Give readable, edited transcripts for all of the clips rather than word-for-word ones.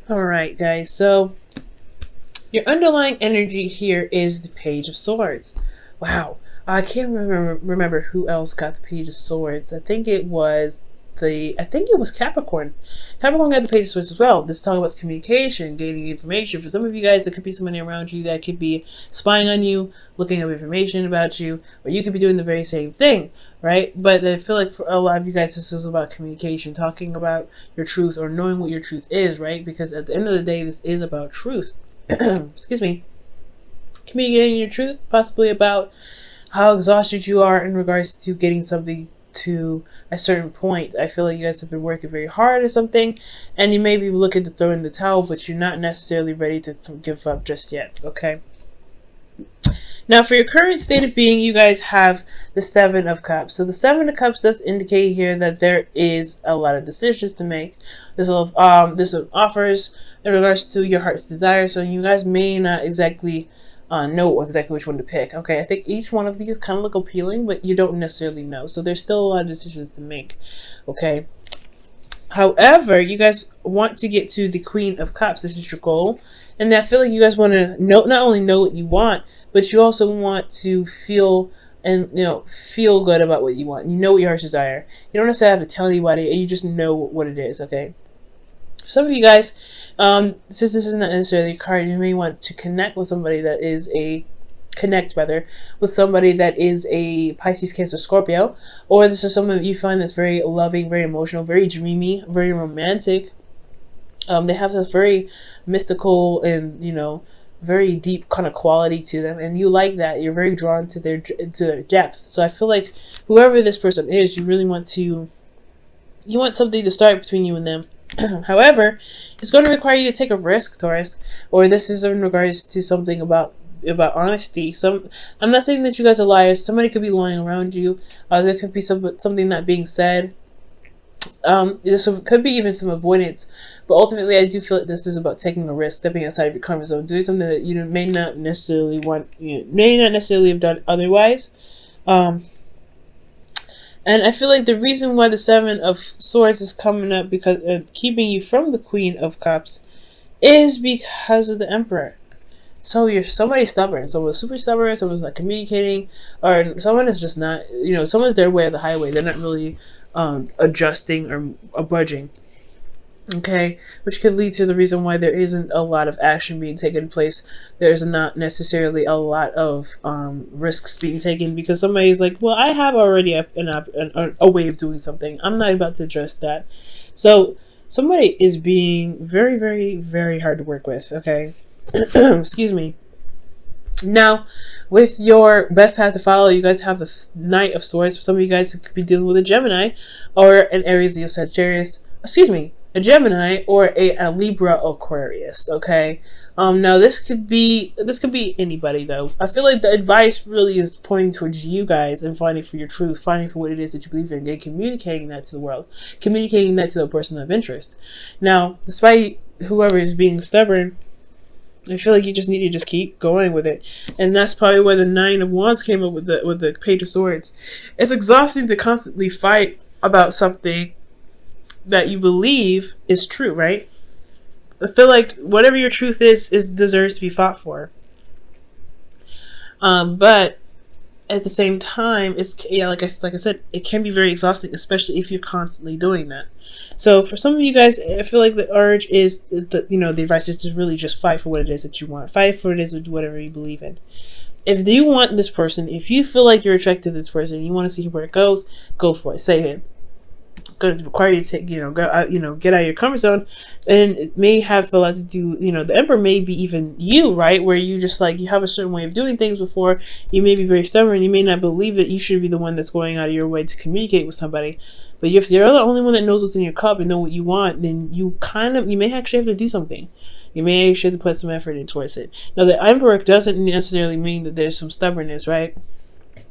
All right, guys. So your underlying energy here is the Page of Swords. Wow. I can't remember who else got the Page of Swords. I think it was Capricorn. Capricorn got the Page of Swords as well. This talk about communication, gaining information. For some of you guys, there could be somebody around you that could be spying on you, looking up information about you, or you could be doing the very same thing, right? But I feel like for a lot of you guys, this is about communication, talking about your truth or knowing what your truth is, right? Because at the end of the day, this is about truth. Excuse me. Communicating your truth, possibly about how exhausted you are in regards to getting something to a certain point. I feel like you guys have been working very hard or something, and you may be looking to throw in the towel, but you're not necessarily ready to give up just yet, okay? Now, for your current state of being, you guys have the Seven of Cups. So the Seven of Cups does indicate here that there is a lot of decisions to make. There's some offers in regards to your heart's desire, so you guys may not exactly know exactly which one to pick. Okay, I think each one of these kind of look appealing, but you don't necessarily know. So there's still a lot of decisions to make. Okay. However, you guys want to get to the Queen of Cups. This is your goal. And I feel like you guys want to not only know what you want, but you also want to feel feel good about what you want. You know what your heart's desire. You don't necessarily have to tell anybody, and you just know what it is, okay? Some of you guys, since this is not necessarily a card, you may want to connect with somebody that is with somebody that is a Pisces, Cancer, Scorpio, or this is someone that you find that's very loving, very emotional, very dreamy, very romantic. They have this very mystical and very deep kind of quality to them, and you like that. You're very drawn to their depth. So I feel like whoever this person is, you really want something to start between you and them. However, it's going to require you to take a risk, Taurus, or this is in regards to something about honesty. I'm not saying that you guys are liars. Somebody could be lying around you. There could be something not being said. This could be even some avoidance, but ultimately, I do feel like this is about taking a risk, stepping outside of your comfort zone, doing something that you may not necessarily have done otherwise. And I feel like the reason why the Seven of Swords is coming up because keeping you from the Queen of Cups is because of the Emperor. So you're somebody stubborn. Someone's super stubborn. Someone's not communicating, or someone is just not. Someone's their way of the highway. They're not really adjusting or budging. Okay, which could lead to the reason why there isn't a lot of action being taken place. There's not necessarily a lot of risks being taken because somebody's like, well, I have already a way of doing something. I'm not about to address that. So somebody is being very, very, very hard to work with. Okay, excuse me. Now, with your best path to follow, you guys have the Knight of Swords. For some of you guys, it could be dealing with a Gemini or an Aries, Leo, Sagittarius. Excuse me. A Gemini or a Libra Aquarius, okay? Now this could be anybody though. I feel like the advice really is pointing towards you guys and finding for your truth, finding for what it is that you believe in, and communicating that to the world, communicating that to the person of interest. Now, despite whoever is being stubborn, I feel like you just need to just keep going with it, and that's probably where the Nine of Wands came up with the Page of Swords. It's exhausting to constantly fight about something that you believe is true, right? I feel like whatever your truth is deserves to be fought for. But at the same time, like I said, it can be very exhausting, especially if you're constantly doing that. So for some of you guys, I feel like the urge is the advice is to really just fight for what it is that you want. Fight for what it is whatever you believe in. If you want this person, if you feel like you're attracted to this person, you want to see where it goes, go for it. Say it. Going to require you to take, get out of your comfort zone, and it may have a lot to do. The Emperor may be even you, right? Where you just you have a certain way of doing things before. You may be very stubborn. You may not believe that you should be the one that's going out of your way to communicate with somebody. But if you're the only one that knows what's in your cup and know what you want, then you may actually have to do something. You may actually have to put some effort in towards it. Now, the Emperor doesn't necessarily mean that there's some stubbornness, right?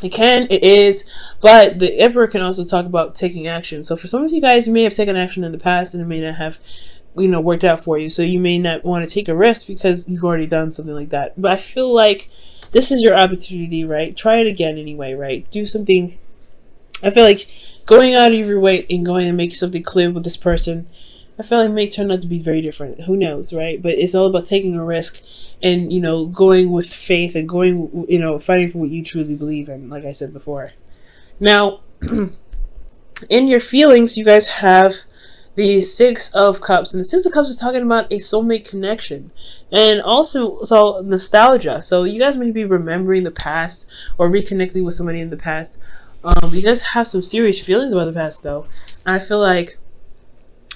It is, but the Emperor can also talk about taking action. So for some of you guys, you may have taken action in the past and it may not have, worked out for you. So you may not want to take a risk because you've already done something like that. But I feel like this is your opportunity, right? Try it again anyway, right? Do something. I feel like going out of your way and going and making something clear with this person I feel like it may turn out to be very different. Who knows, right? But it's all about taking a risk and, going with faith and going, fighting for what you truly believe in, like I said before. Now, in your feelings, you guys have the Six of Cups. And the Six of Cups is talking about a soulmate connection. And also, so nostalgia. So you guys may be remembering the past or reconnecting with somebody in the past. You guys have some serious feelings about the past, though. And I feel like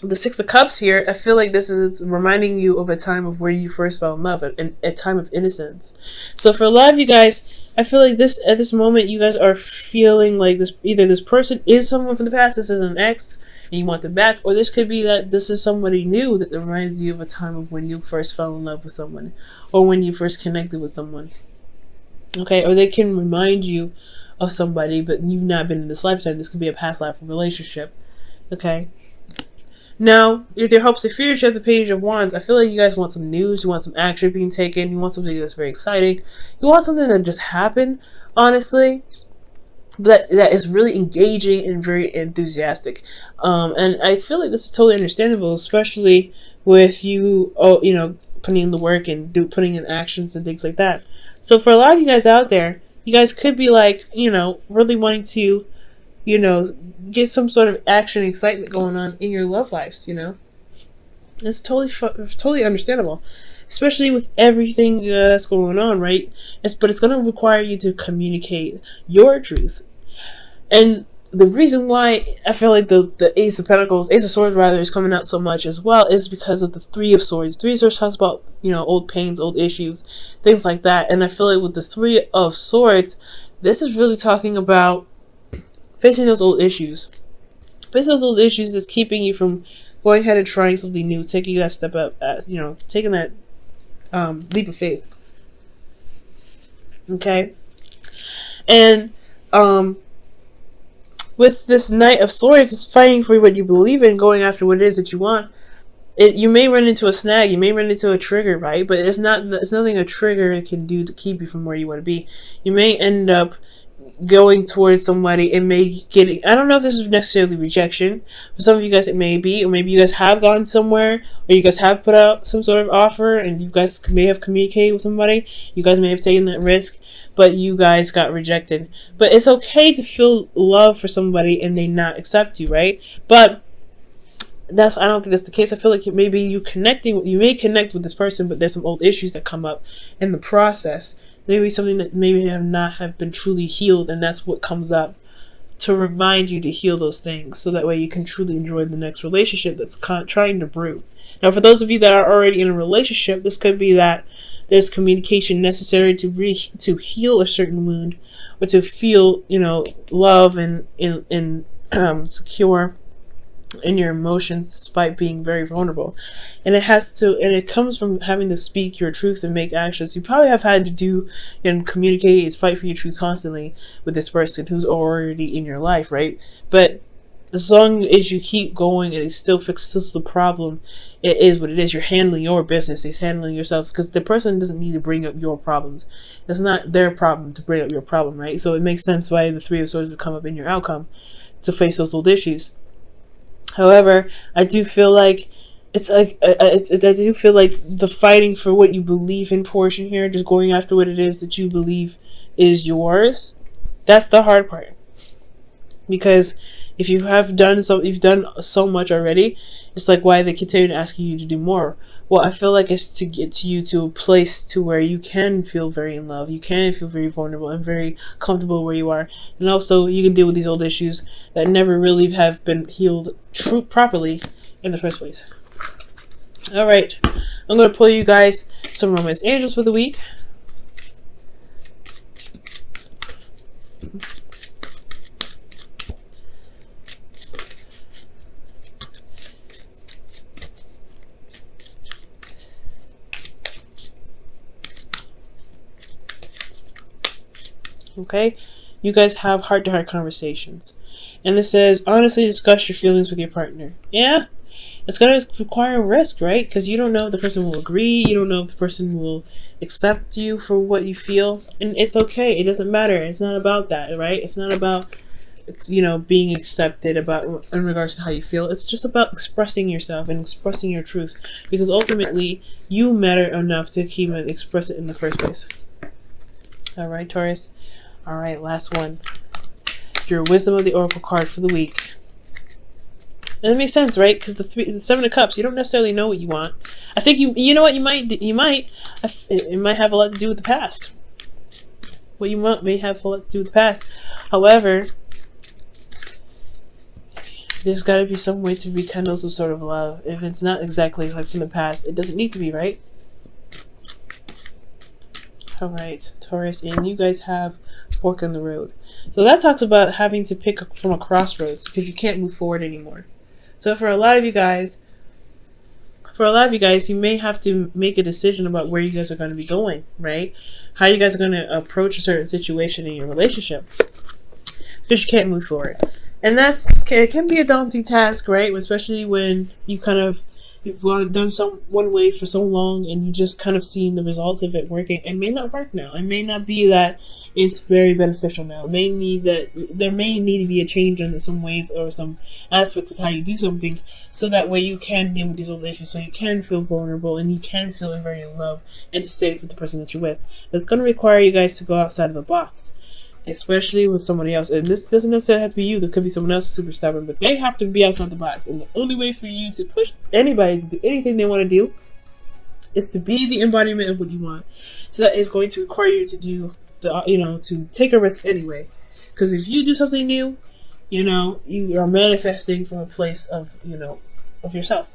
the Six of Cups here, I feel like this is reminding you of a time of where you first fell in love, a time of innocence. So for a lot of you guys, I feel like at this moment, you guys are feeling like either this person is someone from the past, this is an ex, and you want them back, or this could be that this is somebody new that reminds you of a time of when you first fell in love with someone, or when you first connected with someone. Okay, or they can remind you of somebody, but you've not been in this lifetime. This could be a past life relationship. Okay. Now, with your hopes and fears, you have the Page of Wands. I feel like you guys want some news, you want some action being taken, you want something that's very exciting, you want something that just happened, honestly, but that is really engaging and very enthusiastic. And I feel like this is totally understandable, especially with you, putting in the work and putting in actions and things like that. So for a lot of you guys out there, you guys could be like, really wanting to, get some sort of action, excitement going on in your love lives, It's totally understandable, especially with everything that's going on, right? But it's going to require you to communicate your truth. And the reason why I feel like the Ace of Swords rather, is coming out so much as well is because of the Three of Swords. Three of Swords talks about, old pains, old issues, things like that. And I feel like with the Three of Swords, this is really talking about facing those old issues. Facing those old issues that's keeping you from going ahead and trying something new, taking that step up, taking that leap of faith. Okay? And with this Knight of Swords, it's fighting for what you believe in, going after what it is that you want. You may run into a snag, you may run into a trigger, right? But it's nothing a trigger can do to keep you from where you want to be. You may end up going towards somebody and may get, I don't know if this is necessarily rejection. For some of you guys it may be, or maybe you guys have gone somewhere, or you guys have put out some sort of offer and you guys may have communicated with somebody, you guys may have taken that risk, but you guys got rejected. But it's okay to feel love for somebody and they not accept you, right? But I don't think that's the case. I feel like you may connect with this person, but there's some old issues that come up in the process. Maybe something that maybe have been truly healed, and that's what comes up to remind you to heal those things, so that way you can truly enjoy the next relationship that's trying to brew. Now, for those of you that are already in a relationship, this could be that there's communication necessary to heal a certain wound, or to feel, love and secure in your emotions despite being very vulnerable. And it comes from having to speak your truth and make actions. You probably have had to do and communicate and fight for your truth constantly with this person who's already in your life, right? But as long as you keep going and it still fixes the problem, it is what it is. You're handling your business. It's handling yourself, because the person doesn't need to bring up your problems. It's not their problem to bring up your problem, right? So it makes sense why the Three of Swords would come up in your outcome, to face those old issues. However, I do feel like I do feel like the fighting for what you believe in portion here, just going after what it is that you believe is yours, that's the hard part. Because if you've done so much already, it's like, why they continue to ask you to do more? Well, I feel like it's to get you to a place to where you can feel very in love, you can feel very vulnerable and very comfortable where you are, and also you can deal with these old issues that never really have been healed properly in the first place. All right, I'm going to pull you guys some romance angels for the week. Okay, you guys have heart-to-heart conversations, and it says honestly discuss your feelings with your partner. Yeah, it's going to require risk, right? Because you don't know if the person will agree, you don't know if the person will accept you for what you feel, and it's okay. It doesn't matter. It's not about that, right? It's not about being accepted about in regards to how you feel. It's just about expressing yourself and expressing your truth, because ultimately you matter enough to keep and express it in the first place. All right, Taurus. All right, last one. Your Wisdom of the Oracle card for the week. And it makes sense, right? Because the Seven of Cups, you don't necessarily know what you want. I think you know what you might. It might have a lot to do with the past. What you want may have a lot to do with the past. However, there's got to be some way to rekindle some sort of love. If it's not exactly like from the past, it doesn't need to be, right? All right, Taurus, and you guys have fork in the road. So that talks about having to pick from a crossroads because you can't move forward anymore. So for a lot of you guys, you may have to make a decision about where you guys are going to be going, right? How you guys are going to approach a certain situation in your relationship, because you can't move forward. And it can be a daunting task, right? Especially when you've done one way for so long and you just kind of seen the results of it working. It may not work now. It may not be that it's very beneficial now. There may need to be a change in some ways or some aspects of how you do something, so that way you can deal with these relations, so you can feel vulnerable and you can feel very in love and safe with the person that you're with. It's going to require you guys to go outside of the box, especially with somebody else. And this doesn't necessarily have to be you. There could be someone else super stubborn, but they have to be outside the box. And the only way for you to push anybody to do anything they want to do is to be the embodiment of what you want. So that is going to require you to do to take a risk anyway. Because if you do something new, you are manifesting from a place of yourself.